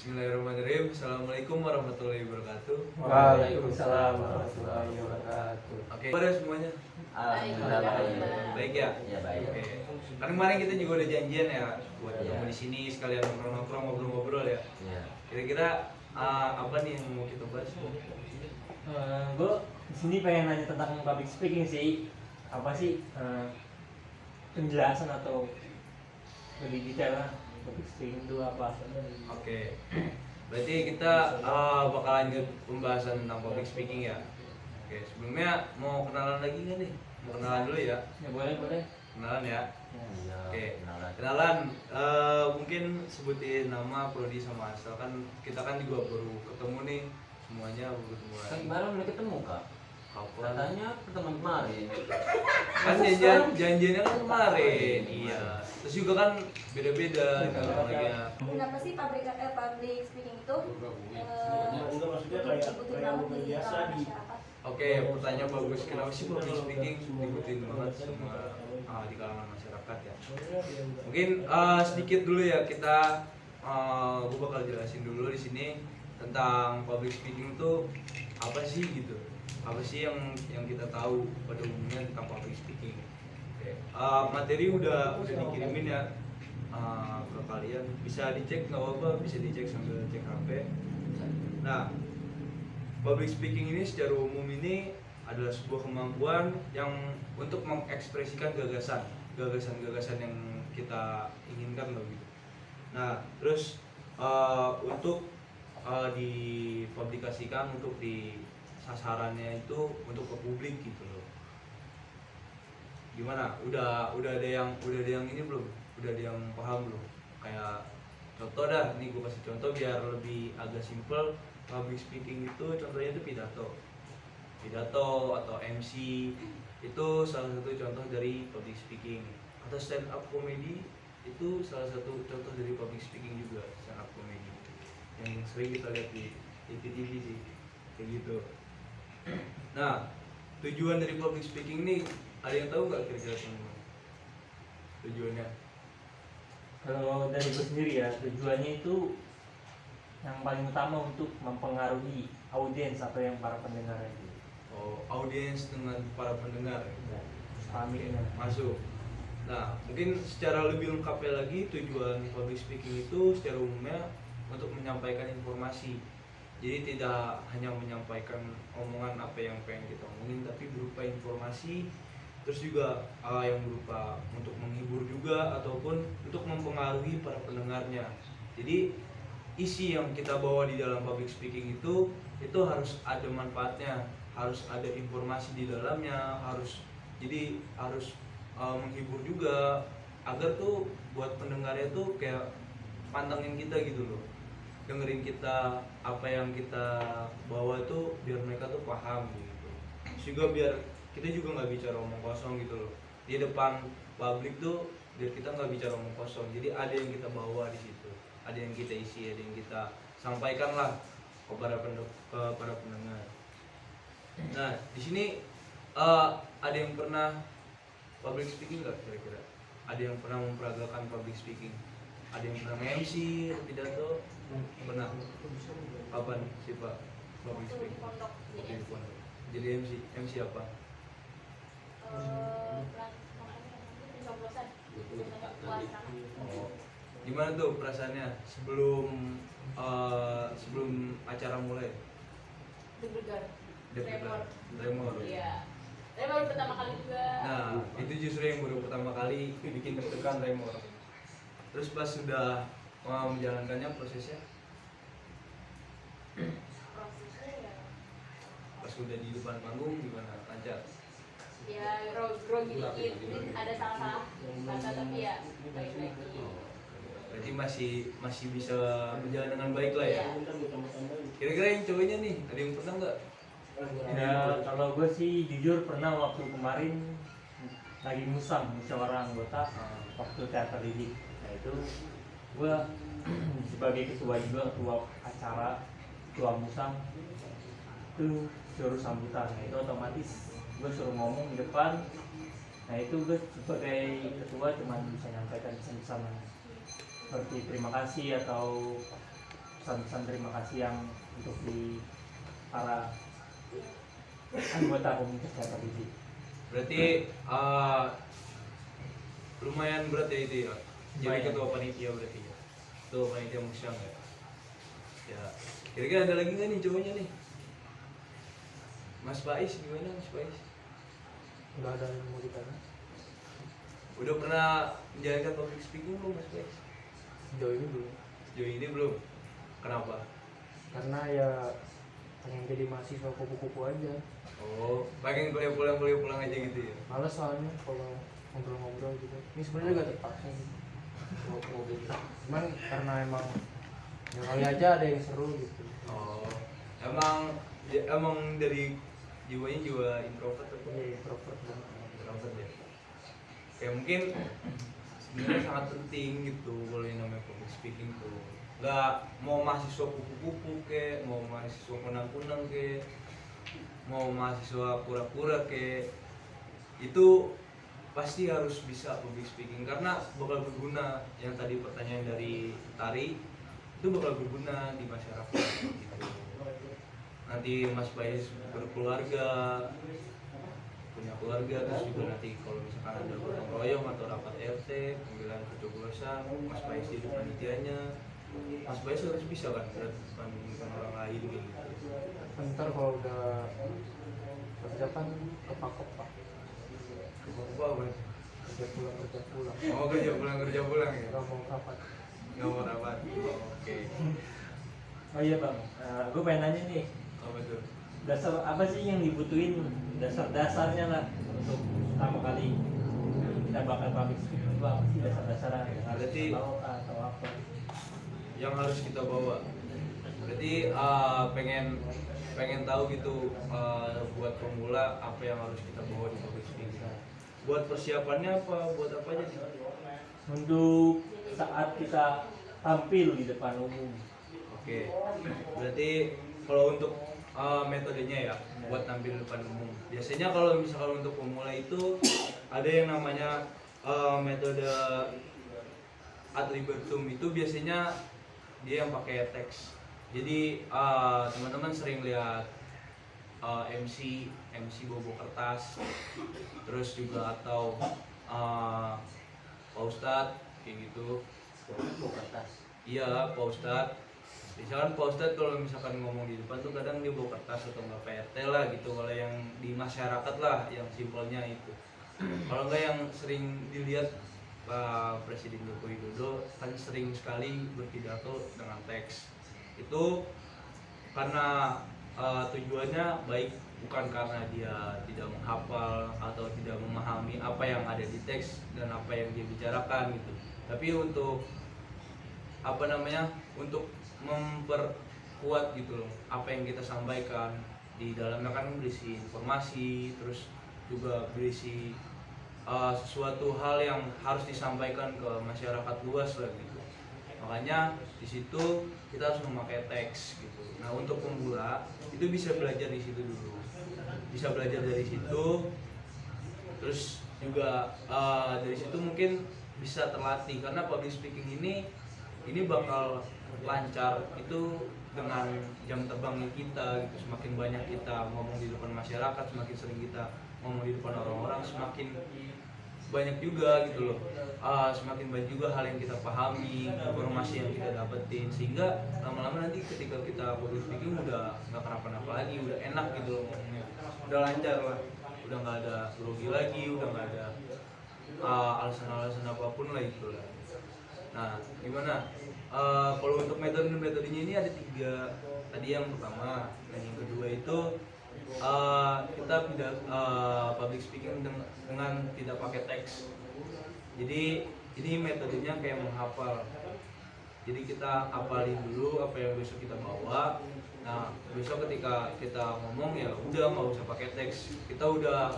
Bismillahirrahmanirrahim. Assalamualaikum warahmatullahi wabarakatuh. Waalaikumsalam warahmatullahi wabarakatuh. Oke, pada semuanya. Alhamdulillah baik. Baik ya? Ya baik. Oke. Kan kemarin kita juga udah janjian ya buat ketemu di sini sekalian nongkrong-nongkrong ngobrol-ngobrol ya. Iya. Kira-kira apa nih yang mau kita bahas? Gue di sini pengen nanya tentang public speaking sih. Apa sih penjelasan atau lebih detail lah public speaking itu apa? Oke. Berarti kita bakal lanjut pembahasan tentang public speaking ya. Oke, sebelumnya mau kenalan lagi nggak nih? Mau kenalan dulu ya? Ya boleh. Kenalan ya. Iya. Oke. Kenalan. Kenalan, mungkin sebutin nama, prodi sama asal. Kan kita kan juga baru ketemu nih, semuanya baru ketemu Kan lagi. kemarin udah ketemu kak. Kapan? Katanya pertemuan kemarin. Kan janjiannya kan kemarin, iya. Terus juga kan beda-beda orangnya. Kenapa sih public speaking itu maksudnya kayak dibutuhin banget di biasa kalangan di masyarakat? Oke, pertanyaan bagus. Kenapa sih public speaking diikutin banget sama di kalangan masyarakat ya? Mungkin sedikit dulu ya kita, gue bakal jelasin dulu di sini tentang public speaking itu apa sih gitu. Apa sih yang kita tahu pada umumnya tentang public speaking? Oke, materi udah dikirimin ya ke kalian, bisa dicek nggak apa-apa, bisa dicek sambil cek HP. Nah, public speaking ini secara umum ini adalah sebuah kemampuan yang untuk mengekspresikan gagasan yang kita inginkan loh gitu. Nah, terus untuk dipublikasikan untuk di sasarannya itu untuk ke publik gitu loh. Gimana? Udah ada yang ini belum? Udah ada yang paham belum? Kayak contoh dah, nih gue kasih contoh biar lebih agak simple. Public speaking itu contohnya itu pidato atau MC itu salah satu contoh dari public speaking. Atau stand up comedy itu salah satu contoh dari public speaking juga, stand up comedy yang sering kita lihat di TV sih kayak gitu. Nah, tujuan dari public speaking nih ada yang tahu nggak kira-kira teman-teman? Tujuannya? Kalau dari gue sendiri ya, tujuannya itu yang paling utama untuk mempengaruhi audiens atau yang para pendengar itu. Oh, audiens dengan para pendengar. Pahaminya. Masuk. Nah, mungkin secara lebih lengkapnya lagi tujuan public speaking itu secara umumnya untuk menyampaikan informasi. Jadi tidak hanya menyampaikan omongan apa yang pengen kita omongin, tapi berupa informasi, terus juga yang berupa untuk menghibur juga ataupun untuk mempengaruhi para pendengarnya. Jadi isi yang kita bawa di dalam public speaking itu harus ada manfaatnya, harus ada informasi di dalamnya, harus menghibur juga agar tuh buat pendengarnya tuh kayak pantengin kita gitu loh, dengerin kita apa yang kita bawa tuh biar mereka tuh paham gitu. Juga biar kita juga nggak bicara omong kosong gitu loh di depan publik tuh, biar kita nggak bicara omong kosong. Jadi ada yang kita bawa di situ, ada yang kita isi, ada yang kita sampaikan lah kepada para pendengar. Nah, di sini ada yang pernah public speaking nggak kira-kira? Ada yang pernah memperagakan public speaking? Ada yang pernah MC pidato? Pernah? Kapan sih Pak public Waktu di speaking? pondok Waktu jadi di pondok. Jadi MC apa? pencoblosan puasa. Oh, gimana tuh perasaannya sebelum acara mulai? Deg-degan. Deg-degan, tremor. Iya. Saya baru pertama kali juga. Nah, itu justru yang baru pertama kali bikin deg-degan, tremor. Terus pas sudah menjalankannya prosesnya, Prosesnya ya. pas sudah di depan panggung gimana? Lancar? Ya grogi dikit, ada salah-salah kata tapi ya baik-baik. Berarti masih bisa berjalan dengan baik lah ya. Iya. Kira-kira yang cowoknya nih, ada yang pernah nggak? Ya kalau gue sih jujur pernah waktu kemarin lagi musyawarah anggota waktu teater didik. Nah itu gue sebagai ketua juga, ketua acara, ketua musang itu suruh sambutan. Nah itu otomatis gue suruh ngomong di depan. Nah itu gue sebagai ketua cuma bisa nyampaikan pesan-pesan seperti terima kasih atau pesan-pesan terima kasih yang untuk di para anggota komunitas teater didik. Berarti lumayan berat ya itu ya. Jadi Lumayan. ketua panitia berarti ya. Ketua panitia Musyang ya. Ya. Kira-kira ada lagi nggak nih cowoknya nih? Mas Faiz gimana Mas Faiz? Nggak ada yang mau ditanya. Udah pernah menjalankan public speaking belum Mas Faiz? Sejauh ini belum. Sejauh ini belum. Kenapa? Karena ya pengen jadi mahasiswa kupu-kupu aja. Oh, pengen kuliah pulang aja gitu ya. Males soalnya kalau ngobrol-ngobrol gitu. Ini sebenarnya gak terpaksa gitu. Mau gitu. Cuman karena emang ya kali aja ada yang seru gitu. Oh, emang dari jiwanya jiwa introvert atau Iya, introvert banget. introvert ya? Kayak mungkin sebenarnya sangat penting gitu kalau yang namanya public speaking tuh. Nggak mau mahasiswa kupu-kupu ke, mau mahasiswa kunang-kunang ke, mau mahasiswa pura-pura ke, itu pasti harus bisa public speaking karena bakal berguna. Yang tadi pertanyaan dari Tari itu bakal berguna di masyarakat gitu. Nanti Mas Faiz berkeluarga, punya keluarga, terus juga nanti kalau misalkan ada gotong royong atau rapat RT, pemilihan pencoblosan, Mas Faiz jadi panitianya, Mas Faiz harus bisa kan bukan orang lain gitu. Ntar kalau udah kerja kan kepakop pak. Wah, Mas. Kerja pulang. Oh, kerja pulang ya. Gak mau rapat. Nggak mau rapat. Oh, oke. Oh iya bang, gue pengen nanya nih, Apa tuh? dasar apa sih yang dibutuhin, dasar-dasarnya lah untuk pertama kali kita bakal public speaking itu apa sih dasar-dasarnya yang harus Berarti kita bawa atau apa? yang harus kita bawa. Berarti pengen tahu gitu buat pemula apa yang harus kita bawa di public speaking. Buat persiapannya apa? Buat apa aja sih? Untuk saat kita tampil di depan umum. Oke. Berarti kalau untuk metodenya ya buat tampil di depan umum. Biasanya kalau misalkan untuk pemula itu ada yang namanya metode ad libitum, itu biasanya dia yang pakai teks. Jadi teman-teman sering lihat MC bobo kertas, terus juga atau Pak Ustadz kayak gitu. Buku kertas. Iya Pak Ustadz. Misalkan Pak Ustadz kalau misalkan ngomong di depan tuh kadang dia bawa kertas atau nggak PRT lah gitu. Kalau yang di masyarakat lah yang simpelnya itu. Kalau nggak yang sering dilihat Pak Presiden Joko Widodo kan sering sekali berpidato dengan teks. Itu karena tujuannya baik, bukan karena dia tidak menghafal atau tidak memahami apa yang ada di teks dan apa yang dia bicarakan gitu. Tapi untuk untuk memperkuat gitu loh apa yang kita sampaikan. Di dalamnya kan berisi informasi, terus juga berisi sesuatu hal yang harus disampaikan ke masyarakat luas lah gitu. Makanya di situ kita harus memakai teks gitu. Nah untuk pemula itu bisa belajar di situ dulu, bisa belajar dari situ, terus juga dari situ mungkin bisa terlatih karena public speaking ini bakal lancar itu dengan jam terbangnya kita gitu. Semakin banyak kita ngomong di depan masyarakat, semakin sering kita ngomong di depan orang-orang, semakin banyak juga gitu loh, semakin banyak juga hal yang kita pahami, informasi yang kita dapetin, sehingga lama-lama nanti ketika kita public speaking udah nggak kenapa-napa lagi, udah enak gitu loh ngomongnya, udah lancar lah, udah nggak ada grogi lagi, udah nggak ada alasan-alasan apapun lah gitu lah. Nah gimana? Kalau untuk metodenya ini ada 3. Tadi yang pertama, dan yang kedua itu kita tidak public speaking dengan tidak pakai teks. Jadi ini metodenya kayak menghafal. Jadi kita hafalin dulu apa yang besok kita bawa. Nah besok ketika kita ngomong ya udah nggak usah pakai teks. Kita udah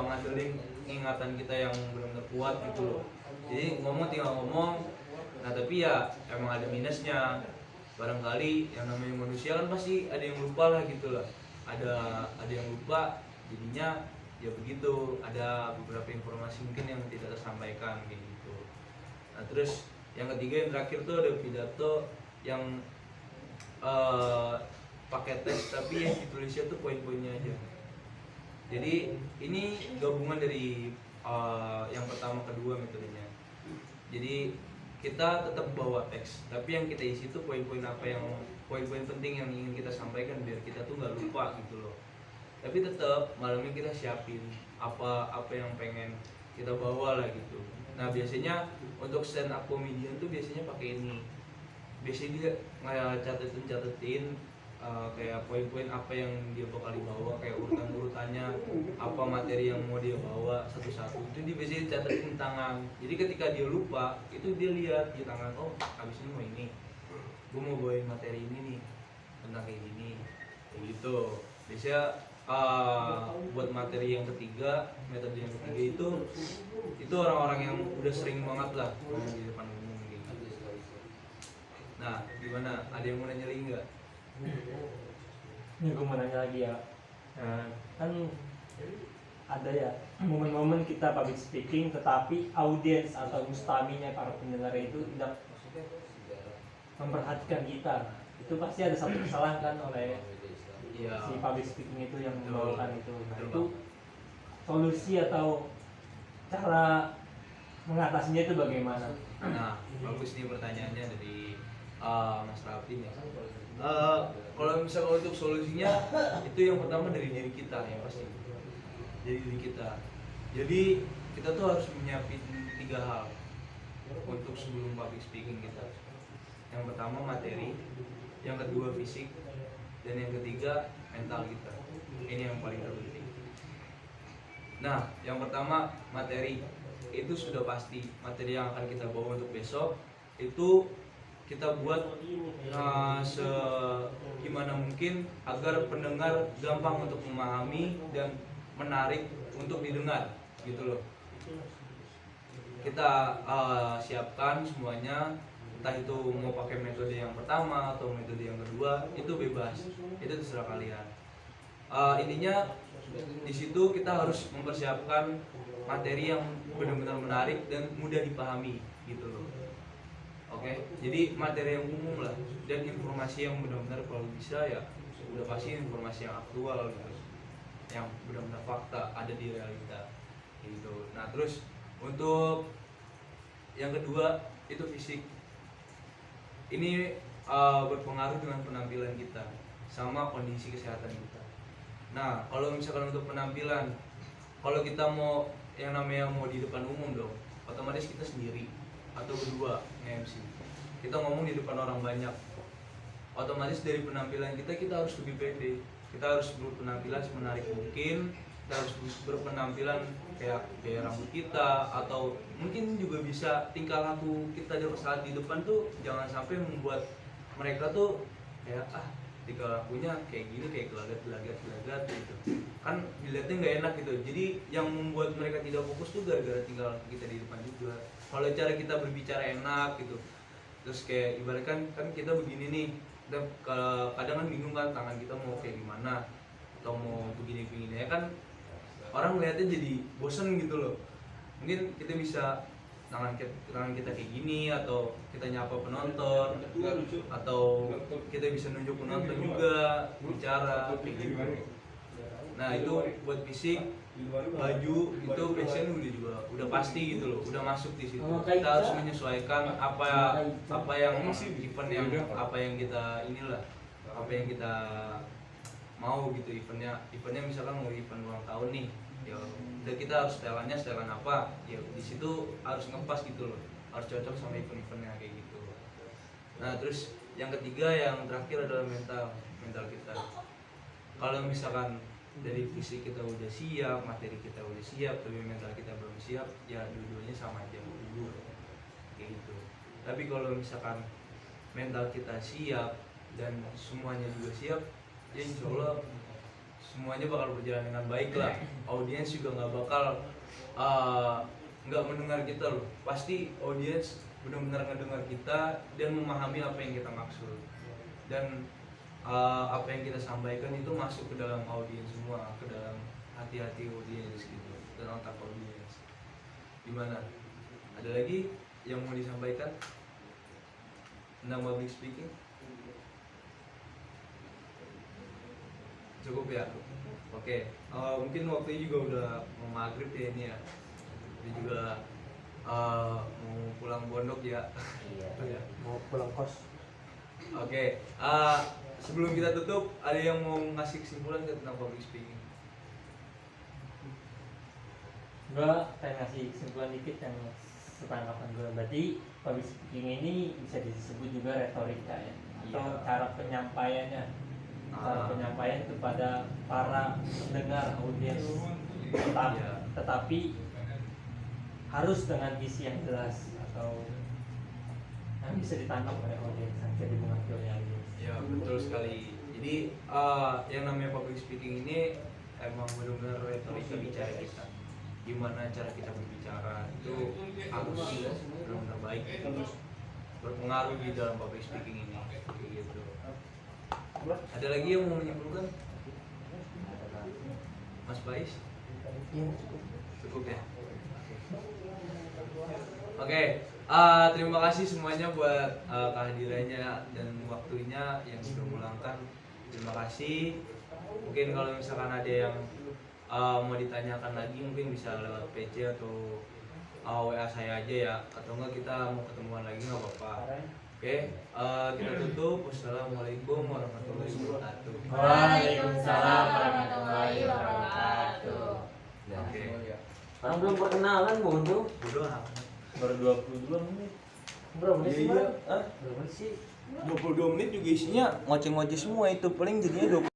ngandelin ingatan kita yang benar-benar kuat gitu loh. Jadi ngomong tinggal ngomong. Nah tapi ya emang ada minusnya. Barangkali yang namanya manusia kan pasti ada yang lupa lah gitu lah. Ada yang lupa, jadinya ya begitu, ada beberapa informasi mungkin yang tidak tersampaikan kayak gitu. Nah terus yang ketiga, yang terakhir tuh ada pidato yang pakai teks tapi yang ditulisnya tuh poin-poinnya aja. Jadi ini gabungan dari yang pertama kedua metodenya. Jadi kita tetap bawa teks tapi yang kita isi tuh poin-poin poin-poin penting yang ingin kita sampaikan biar kita tuh nggak lupa gitu loh. Tapi tetap malamnya kita siapin apa yang pengen kita bawa lah gitu. Nah biasanya untuk stand up comedian tuh biasanya pakai ini. Biasanya dia catetin kayak poin-poin apa yang dia bakal dibawa, kayak urutannya apa materi yang mau dia bawa satu-satu. Itu dia biasanya catetin di tangan. Jadi ketika dia lupa itu dia lihat di tangan, oh abis ini mau ini, gue mau bawain materi ini nih tentang kayak gini, kayak gitu. Biasanya buat materi yang ketiga, metode yang ketiga itu orang-orang yang udah sering banget lah ngomong di depan umum gitu. Nah, gimana? Ada yang mau nanya lagi nggak? Ini gue mau nanya lagi ya. Nah, kan ada ya momen-momen kita public speaking tetapi audiens atau mustaminya para pendengar itu tidak memperhatikan kita. Itu pasti ada satu kesalahan kan oleh si public speaking itu yang membawakan itu. Nah, itu solusi atau cara mengatasinya itu bagaimana? Nah, bagus nih pertanyaannya dari Mas Raffi nih. Kalau misalnya untuk solusinya itu yang pertama dari diri kita ya pasti. Dari diri kita. Jadi kita tuh harus menyiapin 3 hal untuk sebelum public speaking kita. Yang pertama materi, yang kedua fisik, dan yang ketiga mental kita. Ini yang paling terpenting. Nah, yang pertama materi itu sudah pasti materi yang akan kita bawa untuk besok itu kita buat segimana mungkin agar pendengar gampang untuk memahami dan menarik untuk didengar gitu loh. Kita siapkan semuanya, entah itu mau pakai metode yang pertama atau metode yang kedua, itu bebas, itu terserah kalian. Intinya di situ kita harus mempersiapkan materi yang benar-benar menarik dan mudah dipahami gitu loh. Oke, jadi materi yang umum lah dan informasi yang benar-benar kalau bisa ya udah pasti informasi yang aktual gitu, yang benar-benar fakta ada di realita gitu. Nah terus untuk yang kedua itu fisik. Ini berpengaruh dengan penampilan kita sama kondisi kesehatan kita. Nah kalau misalkan untuk penampilan, kalau kita mau yang namanya mau di depan umum dong, otomatis kita sendiri atau berdua nge-MC, kita ngomong di depan orang banyak, otomatis dari penampilan kita harus lebih pede, kita harus berpenampilan semenarik mungkin, kita harus berpenampilan kayak rambut kita, atau mungkin juga bisa tingkah laku kita saat di depan tuh jangan sampai membuat mereka tuh kayak tingkah lakunya kayak gini, kayak gelagat gitu kan, dilihatnya nggak enak gitu. Jadi yang membuat mereka tidak fokus tuh gara-gara tingkah laku kita di depan juga. Kalau cara kita berbicara enak gitu, terus kayak ibaratkan kan kita begini nih, kita kadang kan bingung kan tangan kita mau kayak gimana atau mau begini ya kan, orang melihatnya jadi bosen gitu loh. Mungkin kita bisa tangan kita kayak gini, atau kita nyapa penonton, atau kita bisa nunjuk penonton juga bicara kayak gitu. Nah itu buat fisik, baju itu fashion udah pasti gitu loh, udah masuk di situ. Kita harus menyesuaikan apa yang event yang apa yang kita inilah, apa yang kita mau gitu. Eventnya misalkan mau event ulang tahun nih, ya udah kita harus setelan apa ya, di situ harus ngepas gitu loh, harus cocok sama eventnya kayak gitu. Nah terus yang ketiga, yang terakhir adalah mental kita. Kalau misalkan dari fisik kita udah siap, materi kita udah siap, tapi mental kita belum siap, ya dua-duanya sama aja dulu kayak gitu. Tapi kalau misalkan mental kita siap dan semuanya juga siap, ya insya Allah semuanya bakal berjalan dengan baik lah. Audiens juga nggak bakal nggak mendengar kita loh, pasti audiens benar-benar ngedengar kita dan memahami apa yang kita maksud, dan apa yang kita sampaikan itu masuk ke dalam audiens semua, ke dalam hati-hati audiens gitu, dan otak audiens. Gimana? Ada lagi yang mau disampaikan tentang public speaking? Cukup ya. Oke, mungkin waktunya juga udah mau maghrib ya ini ya. Ini juga mau pulang pondok ya. Iya. Mau pulang kos. Oke, sebelum kita tutup, ada yang mau ngasih kesimpulan nggak tentang public speaking? Gue pengen ngasih kesimpulan dikit yang sepengetahuan gue. Berarti public speaking ini bisa disebut juga retorika ya, atau Iya. cara penyampaiannya, cara penyampaian kepada para pendengar audiens. Iya. Tetapi harus dengan visi yang jelas atau yang bisa ditangkap oleh audiens, yang bisa dimengerti oleh audiens. Ya betul sekali. Jadi yang namanya public speaking ini emang benar-benar retorika bicara kita. Gimana cara kita berbicara itu harus benar-benar baik, terus berpengaruh di dalam public speaking ini. Kayak gitu. Ada lagi yang mau menyimpulkan? Mas Bais? Iya. Cukup ya. Oke, terima kasih semuanya buat kehadirannya dan waktunya yang sudah meluangkan. Terima kasih. Mungkin kalau misalkan ada yang mau ditanyakan lagi mungkin bisa lewat PC atau WA saya aja ya, atau enggak kita mau ketemuan lagi nggak apa-apa. Oke, kita tutup. Wassalamualaikum warahmatullahi wabarakatuh. Waalaikumsalam warahmatullahi wabarakatuh. Nah, Oke. orang belum perkenalan bodoh. Bodoh amat. Baru 22 menit. Berapa menit sih? Iya, Bang? Berapa menit sih? 22 menit juga isinya ngoceh-ngoceh semua, itu paling jadinya 20